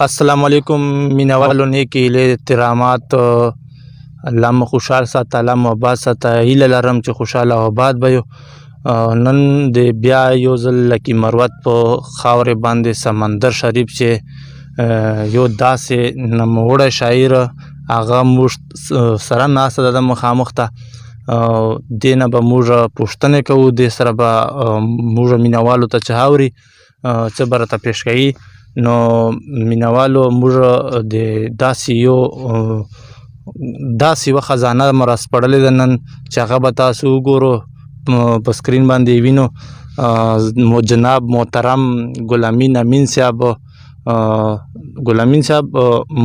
السلام علیکم مینوالو نیک هیلې احترامات الله مو خوشحال ساته الله مو آباد ساته هیله لرم چې خوشحاله او آباد به یو نن د بیا یو ځل لکي مروت په خاورې باندې سمندر شریف چې یو داسې نوموړی شاعر هغه موږ سره ناسته ده مخامخ ته دې نه به موږ پوښتنې کوو دې سره به موږ مینوالو ته چې اوري څه به راته پیش کوي نو مینوالو موږ د داسې یوه خزانه مو راسپړلې ده نن چې هغه به تاسو وګورو په سکرین باندې وینو جناب محترم ګل امین امین صاحب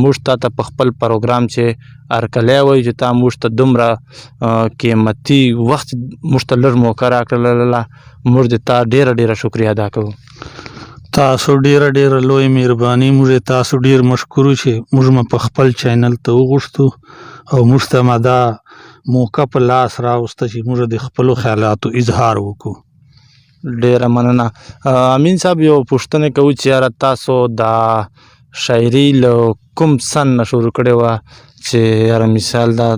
موږ ته په خپل پروګرام چې هرکلی وایي چې تا موږ ته دومره قیمتي وخت موږ ته لږ موقع راکړله موږ د تا ډېره شکریه ادا کوو. تاسو ډیره لوی مهرباني موږ تاسو ډیر مشکور چې موږ په خپل چینل ته وغوښتو او موږ ته دا موقع په لاس راوسته چې موږ د خپل خیالاتو اظهار وکړو. ډیره مننه. امین صاحب یو پوښتنه کوو چې یاره تاسو دا شاعري له کوم سن نه شروع کړې وه چې یاره مثال دا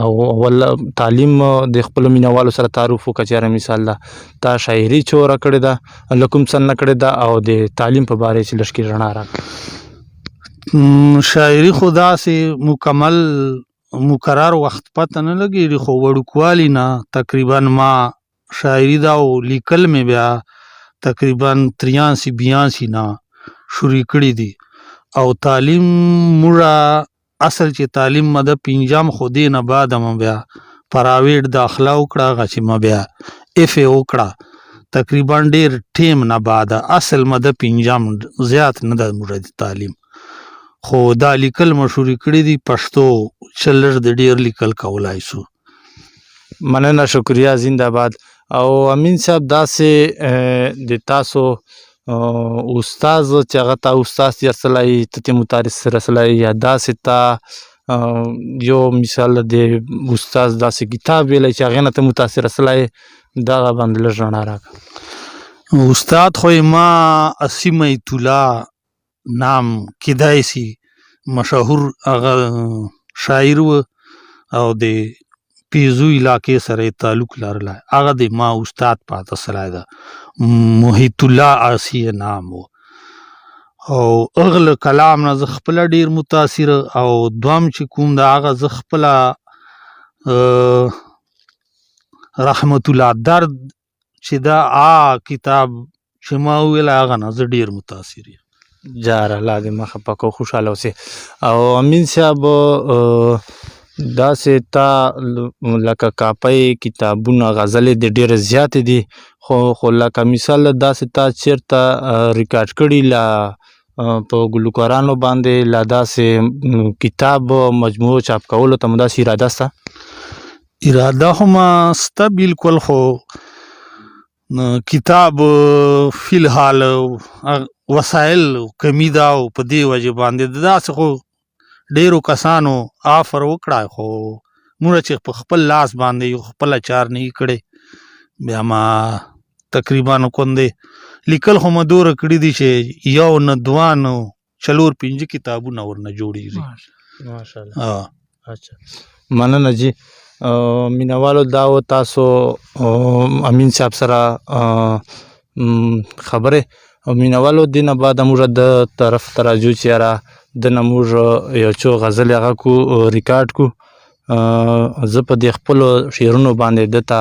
اول تعلیم د خپلو مینوالو سره تعارف وکړه چې یاره مثال دا تا شاعري چوره کړې ده له کوم سن نه کړې ده او د تعلیم په باره چې لږ رڼا راکړه. شاعري خو داسې مکمل مقرر وخت پته نه لګېږي خو وړوکوالي نه تقریبا ما شاعري دا او لیکل مې بیا تقریبا 83-82 نه شروع کړي دي او تعلیم موږ اصل چې تعلیم مده پنځم خو دې نه بعد هم بیا پراویټ داخله وکړه هغه چې ما بیا اف ای وکړه تقریبا ډېر ټیم نه بعد اصل مده پنځم زیات نه ده موږ د تعلیم خو دا لیکل مشهوري کړي دي پښتو چې لږ د ډېر لیکل کولای شو. مننه شکریه زنده باد. او امین صاحب داسې د تاسو استاد چې هغه ته استاد رسلی ته ته متارس رسلی یا داسې ته یو مثال د استاد داسې کتاب ویلی چې هغې نه ته متاثر رسلی دغه باندې لږ رڼا راکړه. استاد خو ما اسیم ایت الله نام کیدای شي مشهور هغه شاعر و او د پیزو علاقې سره تعلق لرله هغه د ما استاد پاته سره ده محیط الله آسی نام و او اغل کلام نه زه خپله ډېر متاثر او دوم چې کوم د هغه زه خپله رحمت الله درد چې دا کتاب چې ما وویل هغه نه زه ډېر متاثر یم. جار الله دې مخه پکو خوشحاله اوسې. او امین صاحب داسې تا لکه کاپۍ کتابونه غزلې د ډېرې زیاتې دي خو لکه مثال داسې تا چېرته ریکارډ کړي لا په ګلوکارانو باندې لا داسې کتاب مجموعو چاپ کولو ته مو داسې اراده شته؟ اراده خو ما شته بلکل خو کتاب فی الحال وسایل کمی ده او په دې وجې باندې داسې خو ډیرو کسانو آفر وکړه خو موږ چې په خپل لاس باندې یو خپله چار نه کړی بیا ما تقریبا کوندې لیکل خو ما دوره کړي دي چې یو نه دوه نه 4-5 کتابونه ورنه جوړېږي. ماشاءالله. اچھا مننه جی. مینوالو دا و تاسو امین صاحب سره خبرې مینوالو دې نه بعد موږ د طرف ته راځو چې یاره دنه موږ یو څو غزلې هغه کو ریکارډ کو زه په دې خپلو شعرونو باندې دته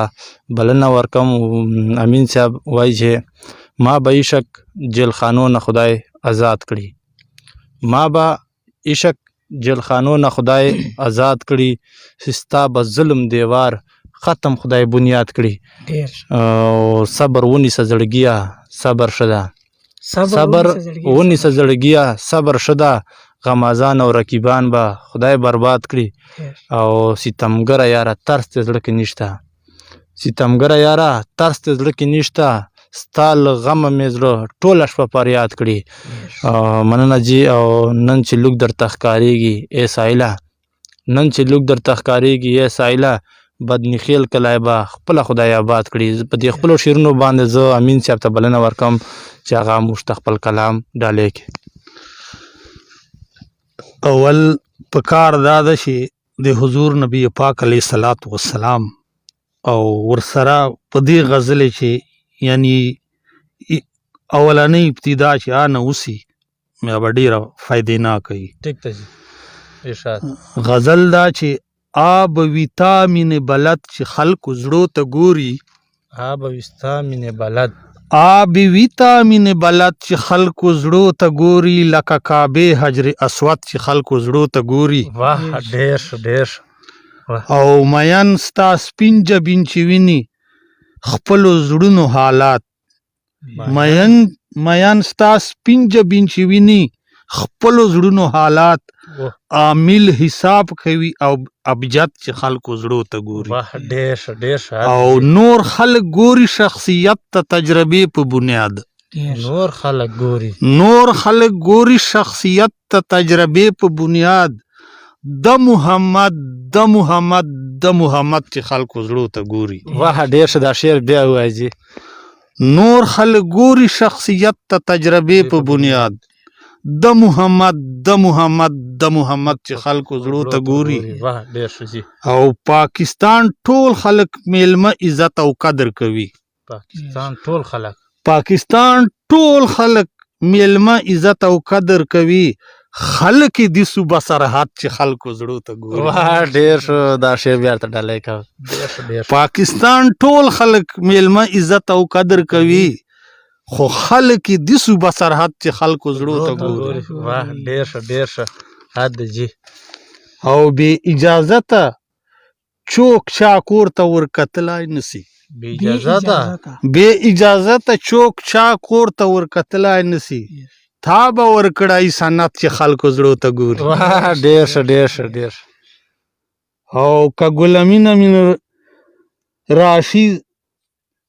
بلنه ورکوم. امین صاحب وایي چې ما به عشق جیلخانو نه خدای آزاد کړي ما به عشق جیلخانو نه خدای آزاد کړي ستا به ظلم دیوار ختم خدای بنیاد کړي صبر ونیسه زړګیه صبر شده صبر ونیسه زړګیه صبر شده غمازان او رقیبان به خدای برباد کړي او ستمګره یاره ترس د زړه کې نشته ستمګره یاره ترس د زړه کې نشته ستا له غمه مې زړه ټوله شپه فریاد کړي. مننه جي. او نن چې لوک درته ښکارېږي ای سایله نن چې لوک درته ښکارېږي ای سایله بدني خیل کلی به خپله خدای آباد کړي. په دې خپلو شعرونو باندې زه امین صاحب ته بلنه ورکوم چې هغه موږ ته خپل کلام ډالۍ کړي. اول پکار دا ده چې د حضور نبی پاک علیه الصلاۃ والسلام او ورسره په دې غزل چې یعنی اولنی ابتدا چې آنه وسی بیا به ډېره فایدې نه کوي. ټیک ته جی ارشاد. غزل دا چې آب ویتامین بلد چې خلکو زړو ته ګوري، آب وستا مینې بلد، آب ویتامین بلد چې خلکو زړو ته ګوري، لکه کعبې حجر اسود چې خلکو زړو ته ګوري. واه ډېر ښه ډېر ښه. او مین ستا سپین جبین چې ویني خپلو زړونو حالات، مین ستا سپین جبین چې ویني خپلو زړونو حالات، عامل حساب کوي او ابجد چې خلکو زړو ته ګوري. واه ډېر ښه ډېر ښه. او نور خلک ګوري شخصیت ته تجربې په بنیاد، نور خلک ګوري، نور خلک ګوري شخصیت ته تجربې په بنیاد، د محمد د محمد د محمد چې خلکو زړو ته ګوري. واه ډېر ښه. دا شعر بیا ووایه جی. نور خلک ګوري شخصیت ته تجربې په بنیاد، د محمد د محمد د محمد چې خلکو زړو ته ګوري. واه ډېر ښه جی. او پاکستان ټول خلک میلمه عزت او قدر کوي. پاکستان ټول خلک، پاکستان ټول خلک میلمه عزت او قدر کوي، خلک د صوبه سرحد چې خلکو زړو ته ګوري. واه ډېر ښه. دا شعر بیا ته ډالۍ کوه. ډېر ښه ډېر ښه. پاکستان ټول خلک میلمه عزت او قدر کوي، خو خلک د صوبه سرحد چې خلکو زړو ته ګوري. واه ډېر ښه ډېر ښه. حد جی. او بې اجازته چوک چا کور ته ورکتلای نسی، بې اجازه ده، بې اجازته چوک چا کور ته ورکتلای نسی، تا به ورکړی سنت چې خلکو زړو ته ګوري. واه ډېر ښه ډېر ښه ډېر ښه. او که ګلمینه من راشي،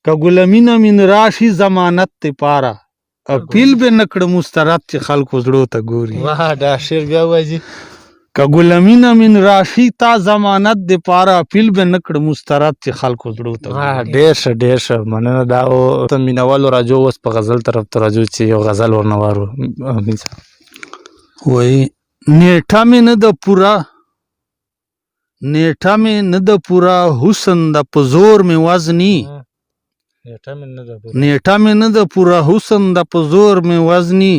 که ګلمینه من راشي ضمانت دپاره، اپیل به نکړه مسترد چې خلکو زړو ته ګوري. واه دا شعر بیا ووایه جی. که ګلمینه من راشي تا ضمانت دپاره، اپیل به نکړه مسترد چې خلکو زړو ته واه ګوري. ډېر ښه ډېر ښه. مننه. دا او ته مینوالو راجو اوس په غزل طرف ته راجو چې یو غزل ورنه وارو. وایي نیټه مې نه ده پوره، نیټه مې نه ده پوره، حسن د په زور مې وزني، نیټه مې نه ده پوره، نیټه مې نه ده پوره، حسن د په زور مې وزني،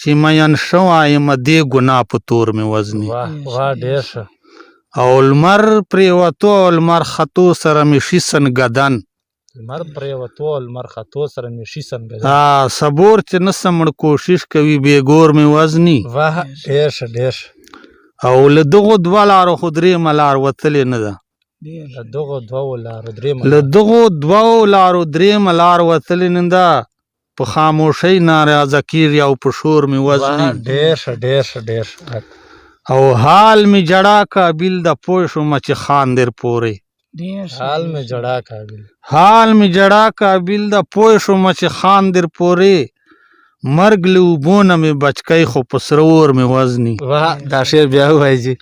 چې مین شوی یم دې ګناه په تور مې وزني. واه واه ډېر ښه. او لمر پرېوتو او لمر ختو سره مې شي سنګدن، لمر پرېوتو لمر ختو سره مې شي سنګدن، صبور چې نه سمړ کوشش کوي بې ګور مې وزني. واه ډېر ښه ډېر ښه. او له دغو دوه لارو خو درېیمه لار وتلې نه ده، له دغو دوو لارو درېیمه له دغو دوو لارو درېیمه لار وتلې نه ده، په خاموشۍ ناراضه کېږي او په شور مې وزني. ډېر ښه ډېر ښه ډېر ښه. او حال مې جړا کابل د پوه شومه چې خان در پورې، حال مې جړا کابل، حال مې جړا کابل د پوه شومه چې خان در پورې، مرګ له اوبو نه مې بچکی خو په سره اور مې وزني. واه دا شعر بیا ووایه جی.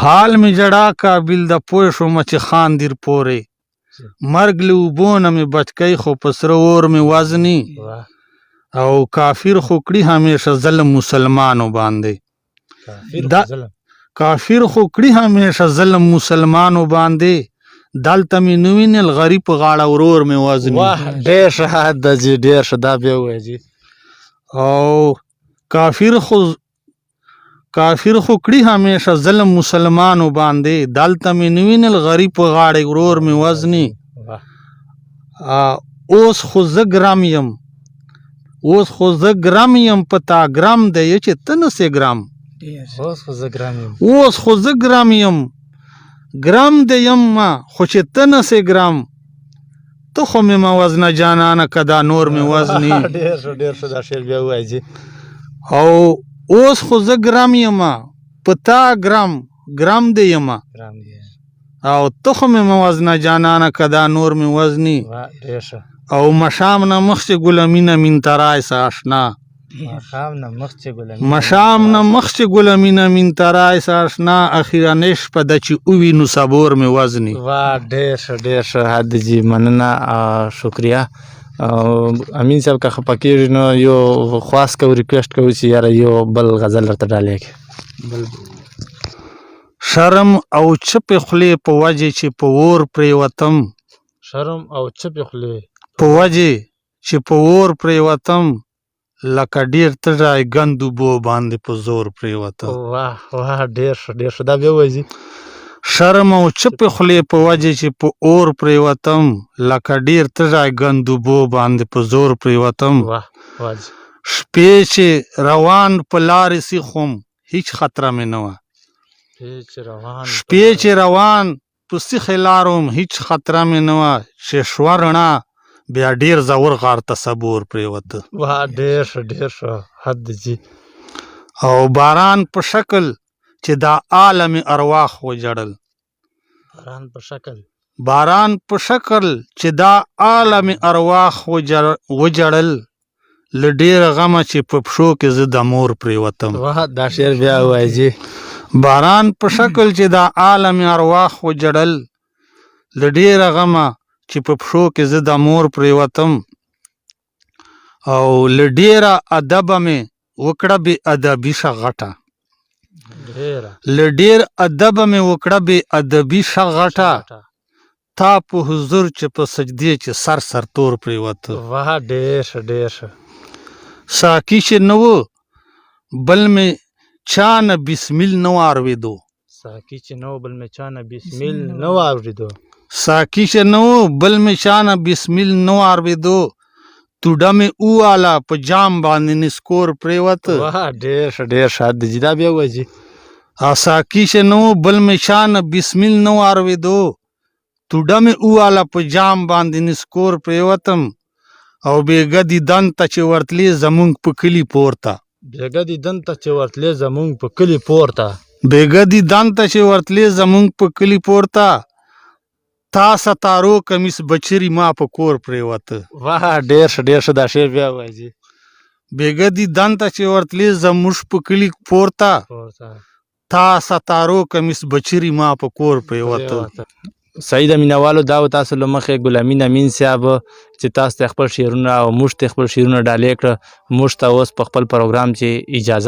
حال مې جړا کابل د پوه شومه چې خان در پورې، مرګ له اوبو نه مې بچکی خو په سره اور مې وزني. او کافر خو کړي همیشه ظلم مسلمانو باندې، کافر خو کړي همیشه ظلم مسلمانو باندې، دلته مې نه وینل غریب په غاړه ورور مې وزني. واه ډېر ښه. حد ده جی ډېر ښه. دا بیا ووایه جی. او کافر خو کړي همیشه ظلم مسلمانو باندې، دلته مې نه وینل غریب په غاړه ورور مې وزني. اوس خو زه ګرم یم، اوس خو زه ګرم یم په تا ګرم دی چې ته نسې ګرم، اوس خو زه ګرم یم، اوس خو زه ګرم یم، ګرم دی یم ما خو چې ته نسې ګرم، ته خو مې مه وزنه جانانه که دا نور مې وزني. ډېر ښه ډېر ښه. دا شعر بیا ووایه جی. او اوس خو زه ګرم یم په تا ګرم، ګرم دی یم، او ته خو مې مه وزنه جانانه که دا نور مې وزني. ډېر ښه. او مشام نه مخکې ګلمینه من ترایسه آشنا، مشام نه مخکې ګلمینه من ترایسه آشنا، اخیرنۍ شپه ده چې ووینو صبور مې وزني. واه ډېر ښه ډېر ښه. حد جی مننه، شکریه. امین صاحب که خفه کېږي نو یو خواست کوو ریکویسټ کوو چې یاره یو بل غزل درته ډالۍ کړي. شرم او چپې خولې په وجې چې په اور پرېوتم شرم او چپې خولې په وجې چې په اور پرېوتم لکه ډېر تږی ګند اوبو باندې په زور پرېوتم. واه واه ډېر ښه ډېر ښه. دا بیا ووایي. شرم او چپې خولې په وجې چې په اور پرېوتم لکه ډېر تږی ګند اوبو باندې په زور پرېوتم. واه واه شپې چې روان په لارې سیخ وم هیڅ خطره مې نه وه. شپې چې روان په سیخې لار وم هیڅ خطره مې نه وه چې شوه رڼا بیا ډېر زور غار ته صبور پرېوته. واه ډېر ښه ډېر ښه حد دی. او باران په شکل چې دا عالم ارواح وجړل باران په شکل چې دا عالم ارواح وجړل له ډېره غمه چې په پښو کې زه د مور پرېوتم. واه دا شعر بیا ووایي. باران په شکل چې دا عالم ارواح وجړل له ډېره غمه چې په پښو کې زه د مور پرېوتم. او له ډېره ادبه مې وکړه بې ادبي شه غټه له ډېر ادبه مې وکړه بې ادبي شه غټه تا په حضور چې په سجدې چې سر سر تور پرېوته. واه ډېر ښه ډېر ښه. ساقي چې نه و بل مې چا نه بسمیل نه و اورېدو ساقي چې نه و بل مې چا نه بسمیل نه و اورېدو ساقي چې نه و بل مې چا نه بسمیل نه و اورېدو توډه مې وواله په جام باندې نسکور پرېوته. واه ډېر ښه ډېر ښه حد دی. دا بیا ووایي. ساقي چې نه و بل مې چا نه بسمیل نه و اورېدو توډه مې وواله په جام باندې نسکور پرېوتم. او بېګه دي دن ته چې ورتلې زمونږ په کلي پورته بېګه دي دن ته چې ورتلې زمونږ په کلي پورته بېګه دي دن ته چې ورتلې زمونږ په کلي پورته تا ستارو کمیس بچري ما په کور پرېوته. واه ډېر ښه ډېر ښه. دا شعر بیا ووایي. بېګه دي دن ته چې ورتلې زموږ په کلي پورته تا ستارو کمیس بچري ما په کور پرېوته. صحیح د مینوالو دا و تاسو له مخې ګل امین امین صاحب چې تاسو ته خپل شعرونه او موږ ته خپل شعرونه ډالۍ کړه. موږ ته اوس په خپل پروګرام چې اجازه